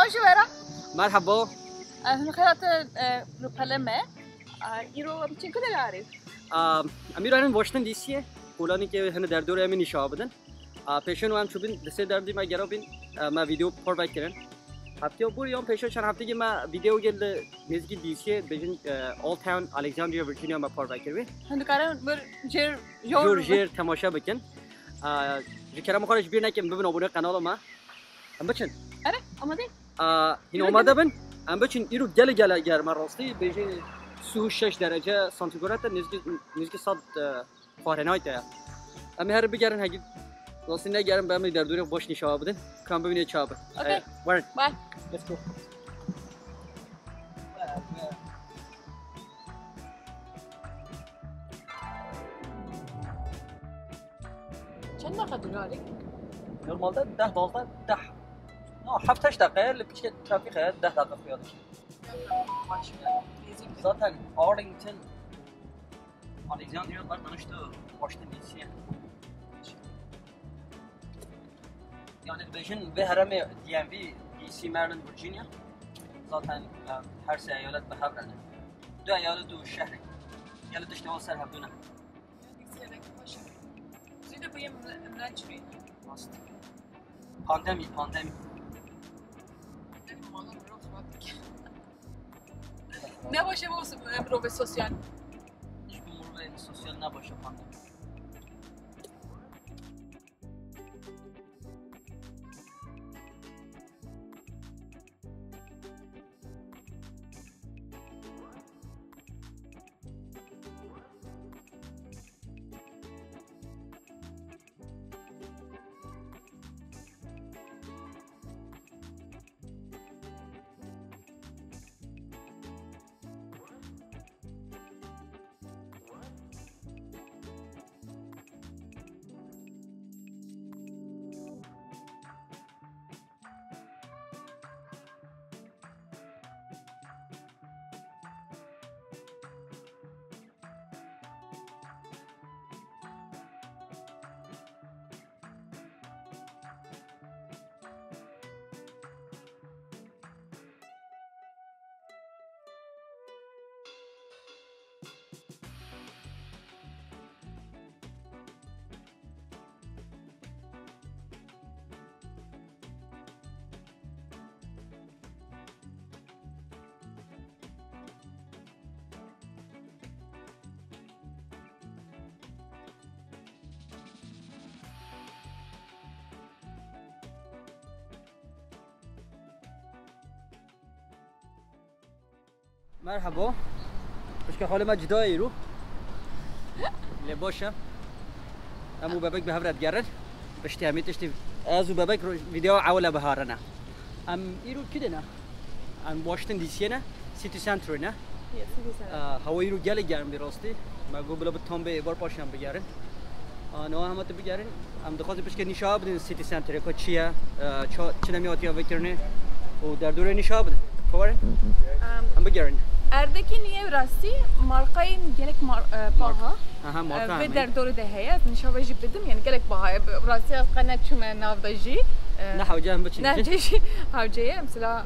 شو ورا؟ مرحبا. خيرات رو پلمه. ایرو چی کدی عارف؟ امیر الان واشنگتن دی سیه. کلانی که هن در دوره همین نشاب بدن. پیشون هم چوبین دسته دردی ما گرابین ما ویدیو پر باید کردن. هفته بوریام پیشون چند هفته که ما ویدیو گل نزدیک دی سیه بجن اول تاون الکساندریا ورجینیا ما پر باید کردیم. هندو کارن بر جور تماشا بکن. جکرم خارج بیر نکیم ببین آبونه کانال ما. هم بچن. آره آماده؟ این آماده بن. هم بچن ایرو گل گرم راستی بجن 36 درجه سانتیگراد نزدیک 100 فارنهایت. اما هر بگیرن هگی راستی نگیرن به من در دوره باش نشاب بدن. کام ببینید چه آبه. اوکی. برن. بای. Let's go. چند دقیقه داری؟ نورمالده 10 12 10 نه 7 8 دقیقه لپیش ترافیک 10 دقیقه پیاده شد. ذاتاً آرلینگتون الکساندریا بر دانشتو واشنگتن دی سی. yani بهشون به حرم دی ام وی دی سی مریلند ورجینیا ذاتاً هر سه ایالت به هم رنده. دو ایالت دو شهر. ایالت اشتباه سر هفدونه. زیده بیم ملنچری. پاندمی. نباشه برو به سوسیال. هیچ امور سوسیال نباشه پاندمی. مرحبا. بس که حال ما جدایی رو. لباشم. امو بابک به هفرت گرد. بس تهمیتش ازو بابک رو ویدیو عوله بهارنا. ایرو کده نه؟ واشنگتن دی سی نه؟ سیتی سنتر نه؟ هوایی رو گله گرم براستی. ما گوبلا به تام به بار پاشم بگیرن. نه همه تو بگیرن. دخواستی بس که نشاب بدین سیتی سنتر که چیه؟ چه نمیاتی آویکرنه؟ و در دوره نشاب بدین. خبره؟ هم بگیرن. اردکی نیه راستی مارکای گلک باها. مارکا. و در دور دهه نشابه جی بدم یعنی گلک باها راستی از قنات چون نافداجی. نه حوجه هم بچین. نه جیش حوجه مثلا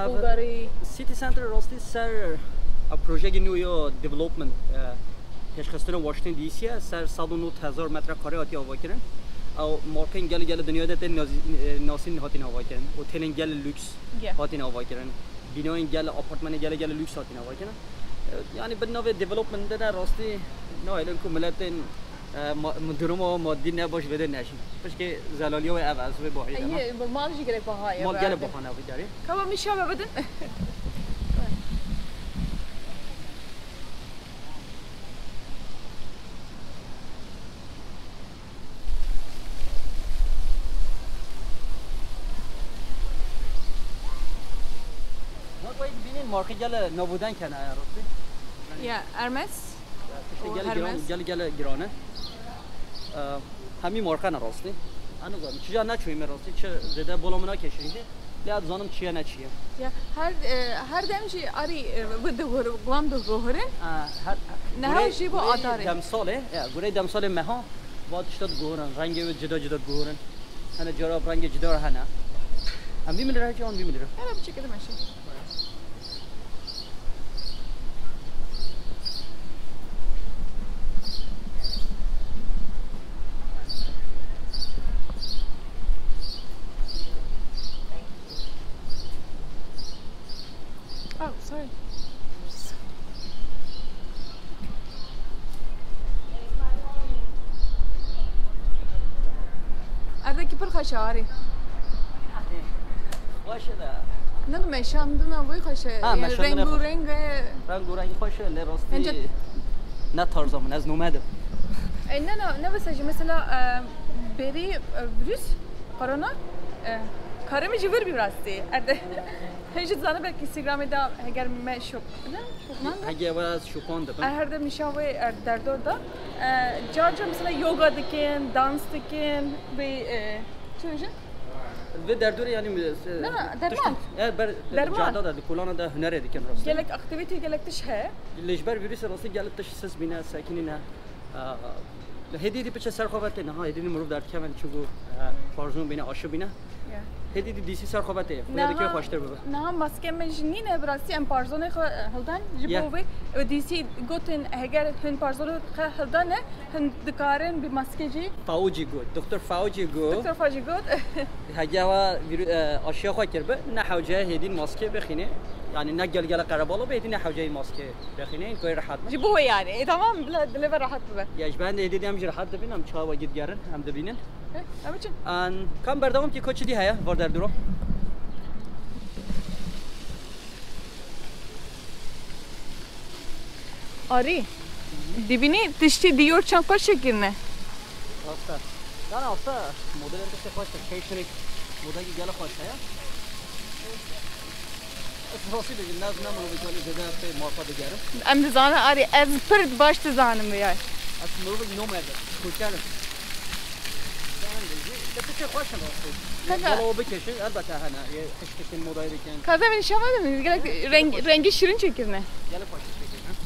بولگاری. سیتی سنتر راستی سر پروژه نیویا دیولپمنت تشخیص واشنگتن دی سی سر 109,000 متر کره آتی آوا کردن. او مارکین گل دنیا داده ناسین هاتین آوا کردن. هتلین گل لوکس هاتین آوا کردن. بیناین گل آپارتمان گل لوکس هاتین آوا کردن. یعنی به نوع دیولپمنت داره راستی نه الان که ملت مدرم مادی نباش بده نشین. پس که زلالیو عوض به باهی دارم. ایه مالش گله باهایه. مال گله باهانه بیداری. کام میشه بدن. مارکت گل نبودن کنه راستی. یا ارمس. گل گرانه. همین مارکت نراستی. آنو گم. چیزا نچویم راستی. چه زده بالامنا کشیده. لیاد زانم چیه نچیه. یا هر دمشی آری بده قوام دو گوهره. نهایشی با آداره. دمساله. گوره دمساله مها. بعدش داد گوهرن. رنگی جدا گوهرن. هنر جراب رنگ جدا هنر. ام 20 ليره جان 20 ليره انا بشي كده ماشي Oh, sorry. هذا كبر خشاري. باشه ده نه مشاندن اوی خشه. رنگ و رنگ. رنگ و رنگ خوشه لی اینجا- راستی نه تارزامون از نومدم نه بس مثلا بری ویروس کرونا کارم جور بی راستی. هیچ زنه به اینستاگرام دا اگر من شوک نه شوکمان اگه اول از شوکان دادم هر دم میشاوی در دور دا جا مثلا یوگا دکن دانس دکن به چی میشه؟ و در دوره یعنی نه، درمان. بر درمان. جاده ده کلان ده هنره دیکن راستی گلک اکتیویتی گلکتش ها لجبر ویروس راستی گلت تشخیص بینه ساکنی نه هدیدی پیش سرخوابت نه ها هدیدی مرو درد کمن چوگو پارزون بینه آشو بینه هدیدی دیسی سرخوابته خونه دیگه خوشتر ببر نه ماسک مجنینه براستی ام پارزون هلدن جبوی و دیسی گوتن اگر هن پارزون هلدن هن دکارن به ماسک جی فاوجی گود دکتر فاوجی گود دکتر فاجی گوت هجا و آشیا خو کرد نه حوجه هدین ماسک بخینه یعنی نه گل قربالو به هدین حوجه ماسک بخینه این کوی راحت جبوی یعنی تمام بلا دلیور راحت ببر یاش بند هدیدی هم راحت ببینم چا و گید گرن هم ببینن اما چی ان کم بردمم که کوچ دی هيا وردر درو آری دیبینی تشتی دیور چند کار شکرنه راستا نه راستا مدل انت خوش فیشنی مدل گل خوش هيا راستی دیگه ناز نمونو بجولی زده است مارکا بگیرم ام دزانه آری از پرد باش دزانم بیای از مرو نومد کوچانه لپیش خوش راستی بالا بکشین البته هنا یه خشکشین مدای بکن کازا بینی شما رنگی شیرین شکرنه گل خوش بگیرم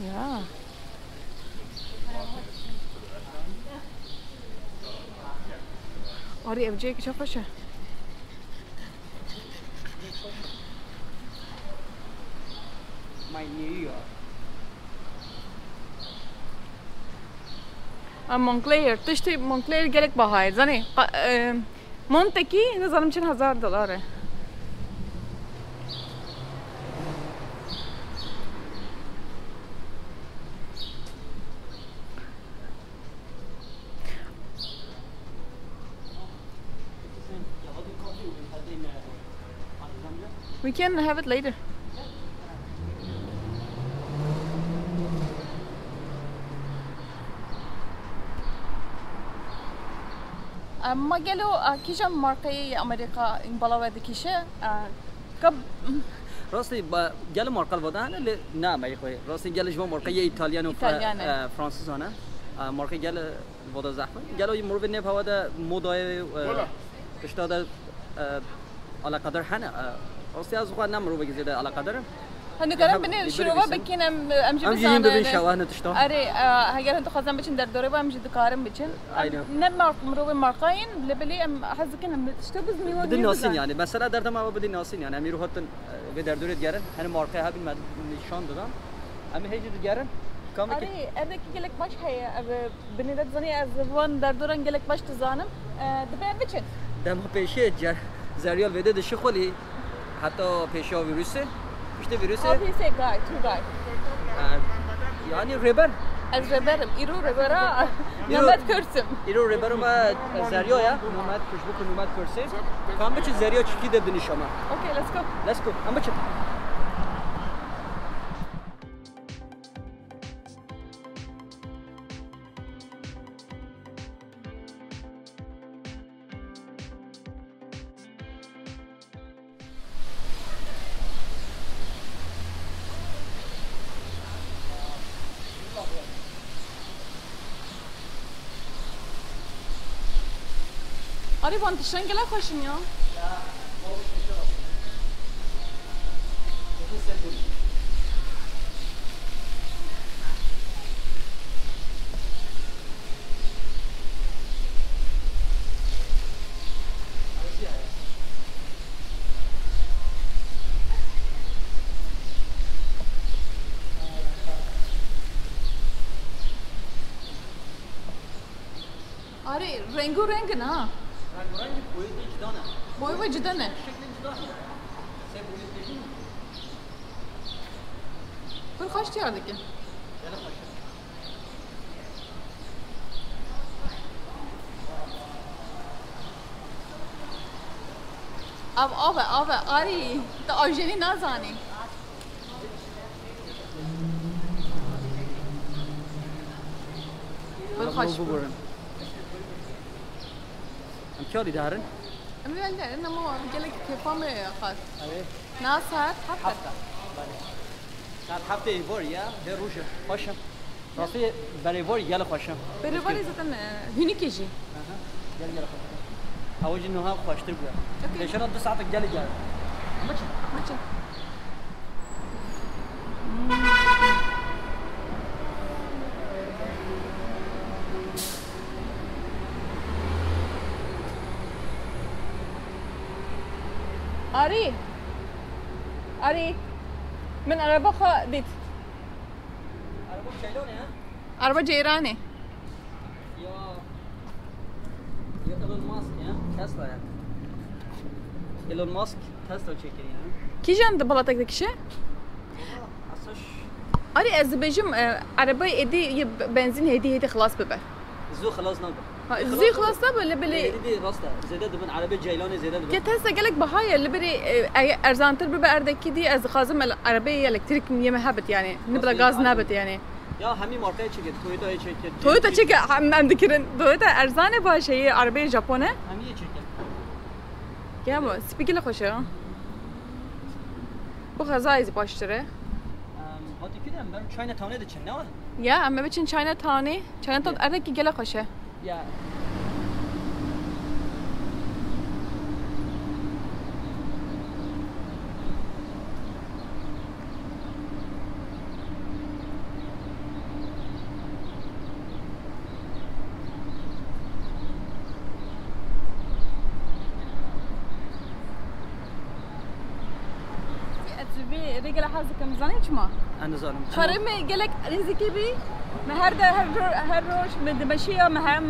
Ja. آری evciye که چه خوشه My New York. مونکلیر تشتی مونکلیر گلک باهای زنی منتکی نظرم چند $1000 We can have it later. ما قالوا كيشا ماركي أمريكا بلاوة كيشا كب راستی با گل مارکل بودن نه ما خوی راستی گل جوا مارکه ایتالیان و فرانسیزانه مارکه گل بودا زحمه گل مرو نه پاودا مودای اشتاد على قدر حنا راستی از خود نمرو بگذیده على قدر هنقارن بين شروبا بكين امجي بزانه بين شواهن تشتو اري هاجر انت خزان بچن در دوره با امجي دكارن بچن نم مرو مارقين لبلي ام حزكن تشتو بز ميو بدون ناسين يعني مثلا در ما بدون ناسين يعني اميرو هاتن به در دوره گرن هن مارقه هبین نشان دادم اما هیچ گرن کام اري انا كي لك باش هي بنيدت زني از وان در دورن گلك باش تزانم دبر بچن دم پیشه زریال وده دش خلی حتی پیشا ویروسه işte virüse obviously guy two guy yani reber az reberim iru rebera Mehmet Körsüm iru reberuma zeriyo ya Mehmet Kuşbuk Mehmet Körsüm kan biçi zeriyo çiki de diniş ama okay let's go ama biçi آره وان تشتن گله خوشم یا آره رنگو رنگ نه رنگ boyu da cidane. boyu ve cidden ne? Şekli cidane. Sen boyu değil mi? Bir kaç diyardı ki? Gel paşa. Abi آری تا آجری نزنی بر خوش ببرن. ام کاری دارن؟ امیل نه نمو گله کفام خاص آره. نه ساعت هفته Hafta. Saat hafta var ya. Her روشه. خوشم. راستی برای وار گل خوشم. بری باری زدن هنی کشی گل گل خوشم. اوجی نها خوشتر بود. اوکی. نشان 2 ساعت گل گل. مچه مچه آری من عربا دید Araba şeylone ya. عربا جیرانه Ya Elon Musk ya. Tesla ya. Elon Musk Tesla çekiyor ya. کی جان بالا تک دکشه Asaş آری از بجم عربا ایدی یه بنزین هدی خلاص ببر زو خلاص نبود. زی خلاص نبود بلی دی راسته زده دبن عربی جیلانی زده دبن. که تاسو گلک بهای اللي بري ارزانتر ببردك دي از خازم العربيه الكتريك يم هبت يعني نبدا غاز نبت يعني Ya hemi markaya çekiyor. Toyota'ya çekiyor. تويوتا تشيك هم ذكرن تويوتا ارزانه باشه هي عربيه ژاپونه Hemiye çekiyor. يا مو سبيكل خوشه بو غزايز باشتره Hadi gidelim ben Chinatown'a da çen ne var? يا اما بچن چاينا تاوني چاينا تاون اردك گله خوشه Ya رجل حظك مزاني شما anızanım. خرمي قالك رزقي بي ما هر روش مدمشيه ما هم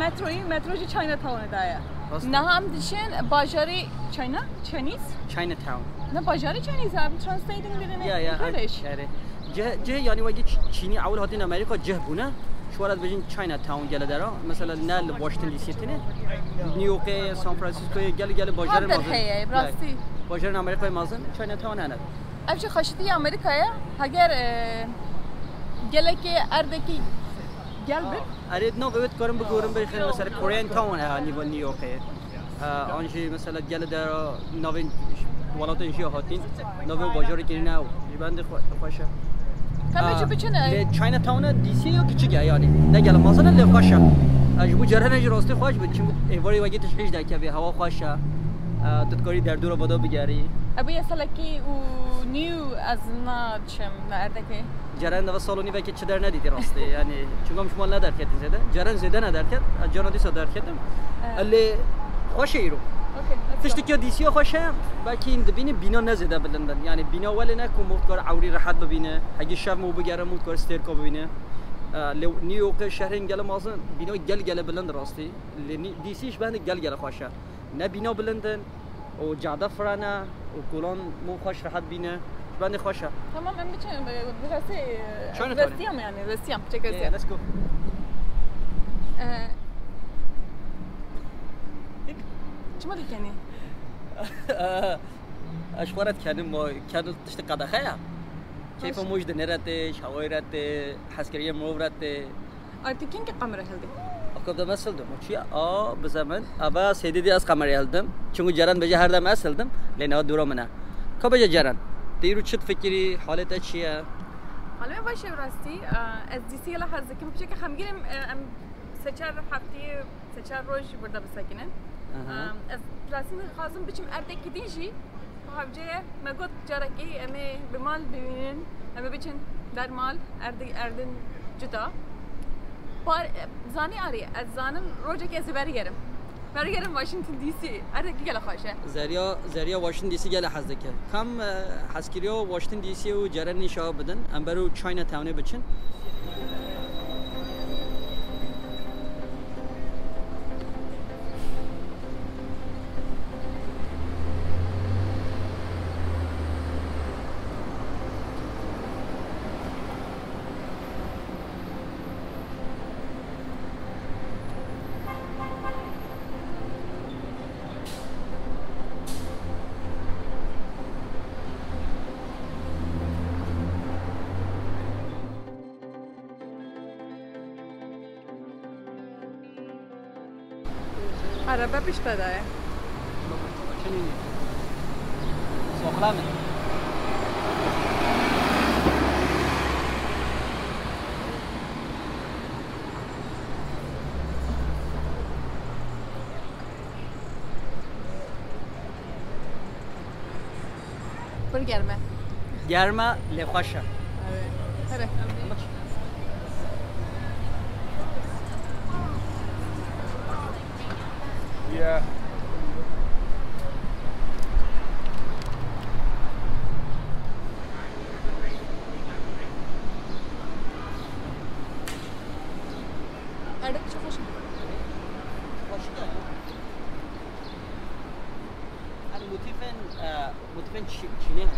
متروجي چاينا تاون دايا Rasta. نهم دشين باجاري چاينا چاينيز Chinatown. نه باجاري چاينيز ام ترانسليتنگ بيدن Ya كلش yani. Ce yani vagi Çin'i اول هاتين امریکا جه بونه. شوارد بجین Chinatown گله درا مثلا نل واشنطن دی سی تینه نیویورک سان فرانسیسکو گله باجار هذا الحقيقة براسي باجار امریکای مازن Chinatown نه. ابشي خشتي امريكا هاجر قالك اردكي قلبك اريد نو قوت کارم بگورم بخیر مثلا کورین تاون هانی و نیویورک آنجی مثلا گله در نوین ولات انشی هاتین نو باجاری که نه بند خوشه كم شو بچنه چاینا تاون دی سی یا کچی yani نه گله مثلا ل خوشه اجبو جرهن اج راستی خوش بود چون ایواری وگی تشخیص دکه به هوا خوشه تدکاری در دور بادا بگیری ابي يسالكي ونيو ازنا چم اردكي جرن و سالونی و که چه در ندیدی راستی یعنی چون شما ندارد که زده جرن زده ندارد که جرن دیسا دارد که الی خوشه ایرو اوكي تشتی که دیسی خوشه باکی این دبینی بینا نزده بلندن یعنی بینا ولی نه که مفتکار عوری راحت ببینه اگه شب مو بگیره مفتکار استرکا ببینه نیویورک شهرین گله مازن بینا گل بلند راستی دیسیش بند گل خوشه نه بینا بلندن و جاده فرانه و کلان مو خوش راحت بینه بند خوشه تمام ام بچن براسي شلون رستيام يعني رستيام تشيك رستيام let's go شو مالك يعني اشوارت کردیم ما کردو تشت قدخه یا کیف موجد نرته شوایرته حسکریه مورته ارتكين كقمره هلدي akabda mesıldım uçuya bu zaman aba sedidi az kamerayı aldım çünkü Ceren bece her dem asıldım lena duramına kabaca Ceren دیرو چت فکری حالت چیه؟ حالا من باشه براستی از دیسی لحظه که میشه که خمگیرم سچار هفته سچار روز برده بسکنن از راستی خواستم بچم اردک دیجی حاجه مگود جارکی امی به مال ببینن امی بچن در مال اردن جدا بار زانی آری از زانم روزی که برگردم واشنطن دی سی اردکی گله خوشه زریا واشنطن دی سی گله حزدکه کم حسکریو واشنطن دی سی و جرن نشا بدن ام برو چاینا تاونه بچن عربه پیش داده چنینی سوخلامه پر گرمه لخوشه هره Yeah. اردک چه خوشه موتیفن چینه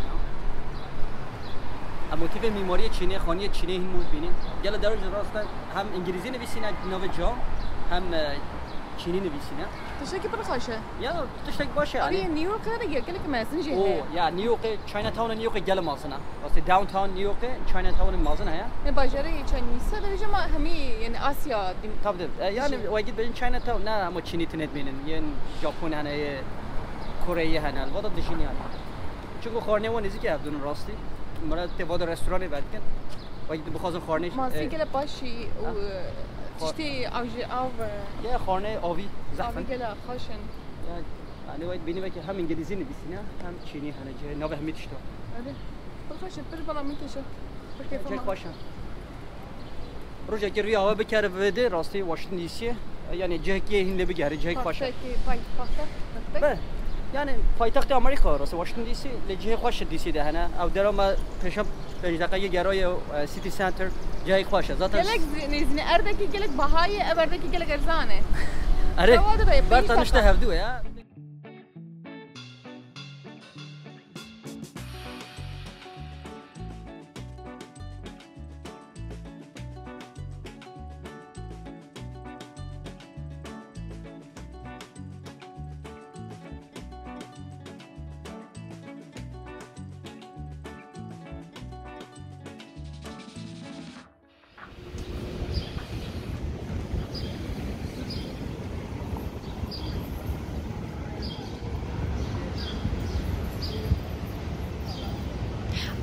موتیف میماری چینه خانی چینه این مود بینیم گله درجه راست هم انگلیسی نویسینه نو جا هم چینی نویسینه تشکی پر خوشه یا تشک باشه آره نیویورک دیگه گله که مزنجه او یا نیویورک چاینا تاون نیویورک گله مازنه واسه داون تاون نیویورک چاینا تاون مازنه یا من باجره چاینیسه درجه ما همه یعنی آسیا طب yani واجد بين چاینا تاون نه اما چینی تنت بینن یعنی ژاپن هنه کره هنه الوضع دشینی هنه چون خورنه و نزدیک عبدون راستی مرا تواد رستوران بعد کن واجد بخوازن خورنه ماسی گله باشی و تشتی او یا خورنه آوی زعفران آوی گله خوشن yani واجد بینی که هم انگلیسی نویسینه هم چینی هنه جه نو همه تشتو آره خوشن پر بالا میکشه چک باشن روزی که روی هوا بکره وده راستی واشنطن دی سی یعنی جه کی هنده بگیره جه باشه بله yani پایتخت آمریکا راست واشنطن دی سی لجه خوش دی سی دهنه او درام پیشم دقیقه گرای سیتی سنتر جای خوشه ذات گلک نیزنی اردکی گلک بهای اردکی گلک ارزانه اره بر تنشته هفدو یا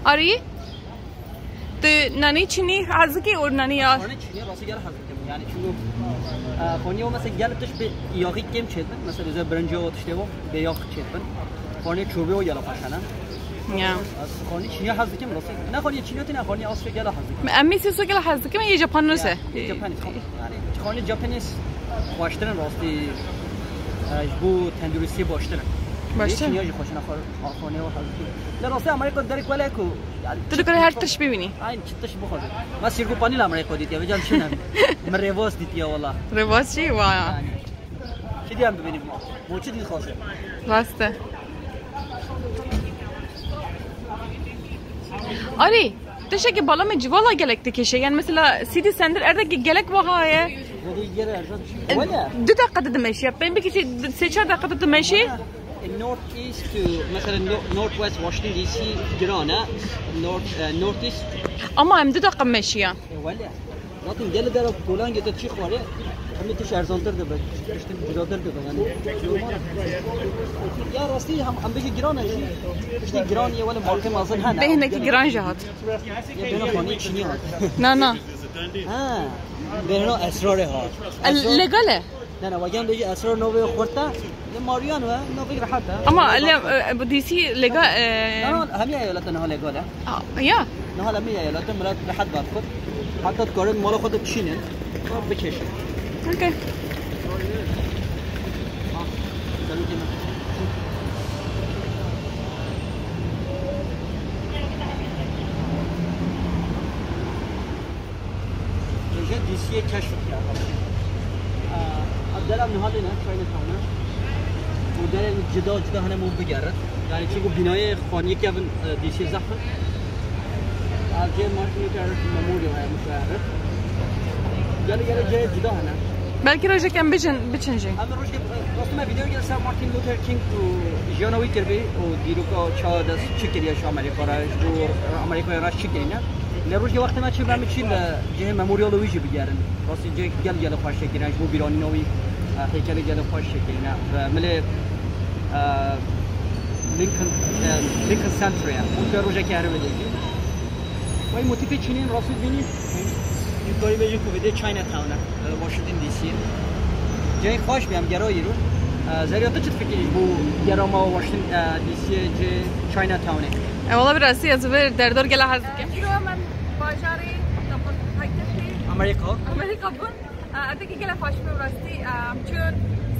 آری تو نانی چینی حزکی اور نانی یا خانه چینی راستی گل حزم کنم یعنی چون خانه و مثلا گل تش به یاقی کم چیدن مثلا از برنج و تشته و به یاق چیدن خانه چوبه و یلا پاشنن یا از خانه چینی حزم کنم راستی نه خانه چینی تو نه خانه آسیا گل حزم کنم امی سیسو گل حزکی من یه ژاپن نوسه ژاپن یعنی خانه ژاپنیس واشترن راستی بو تندرستی باشترن باشه نیازی خوش خانه و حزم در راستی آمریکا داری کلا کو تو کاری هر تش ببینی این چطش بخواد ما سیرگو پانیل آمریکا دیدی وجان شنم من رواز دیدی والله رواز چی واه چی دیام ببینیم ما چی دید خاصه واسطه آری تشه که بالا مجی والا گلک تکشه یعنی مثلا سیتی سنتر اردک گلک واهایه دو دقیقه دمشی بین بکی سه چهار دقیقه دمشی north east to مثلا north west Washington DC گرانه north east اما هم دو دقیقه مشیه ولی لكن دل در پولان گیت چی خوره همه تو ارزانتر ده بشتن جدادر ده یعنی یا راستی هم بگی گرانه اشتی گران یه ولی مارکه مازن هنه بهنه که گران جهات یه بینو خانی چینی هات نه ها بینو اسراره هات لگاله نه واقعا دیگه اسرار نوی خورده ماریان و نوی راحت اما bu DC lega نه همه ایالت نه لگا ده ya نه همه ایالت مراد راحت باد خود حتی کارن مال خود بچینه بکشه okay دیسی کشف کردم دلم نهاد نه چاینه تاونه و دل جدا هنمون بگرد یعنی چه گو بنای خانی که اون دیسی زخم از جای مارتینی کرد مموری های مشاهده گله جای جدا هنم belki roja kan biçince اما روش که راستم ویدیو گرسه مارتین لوتر کینگ تو جیانوی کرده و دیرو که چه دست چی کریش آمریکا را جو آمریکا راش چی کریه لروج وقت ما چه برمی چیل جه مموریال ویژه بگیرن راستی جه گل خوش کردن جو بیرانی نوی هیکل گل خوش کردن و مله لینکن سنتریا اون که روزه که هرو بدهی وای موتیف چینین راستی بینی یوتیوبی به یوتیوب ویدیو چاینا تاونه واشنگتن دی سی جه خوش بیام گرایی رو زریعت چه فکری بو گراما واشنگتن دی سی جه چاینا تاونه والله براسي ازبر دردور gele hazırken باجاری امریکا بون ادکی gele فاشمه براستی چون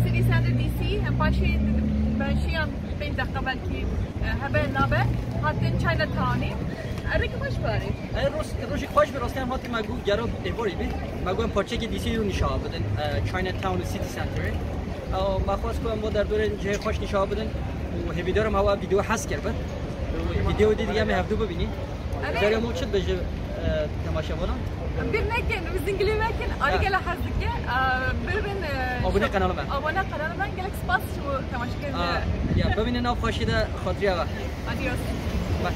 سیتی سنتر دی سی هم باشی باشیم 5 دقیقه belki هبه نابه حتی چاینا تاونی ادکی خوش باری روزی خوش براستی هم حتی مگو گرا دیواری بی مگو هم پارچه که دی سی رو نشان بدن چاینا تاون سیتی سنتر او ما خواست کنم با در دور جای خوش نشان بدن و هیوی دارم هوا ویدیو حس کرد ویدیو دیگه هم هفته ببینید دارم موچت بجه تماشا بودم bir nekin bizingili mekin ari gele hazırken birbirine abone kanalıma gelek spas şu temaşa ya bebinin av faşide xatriya var adios bak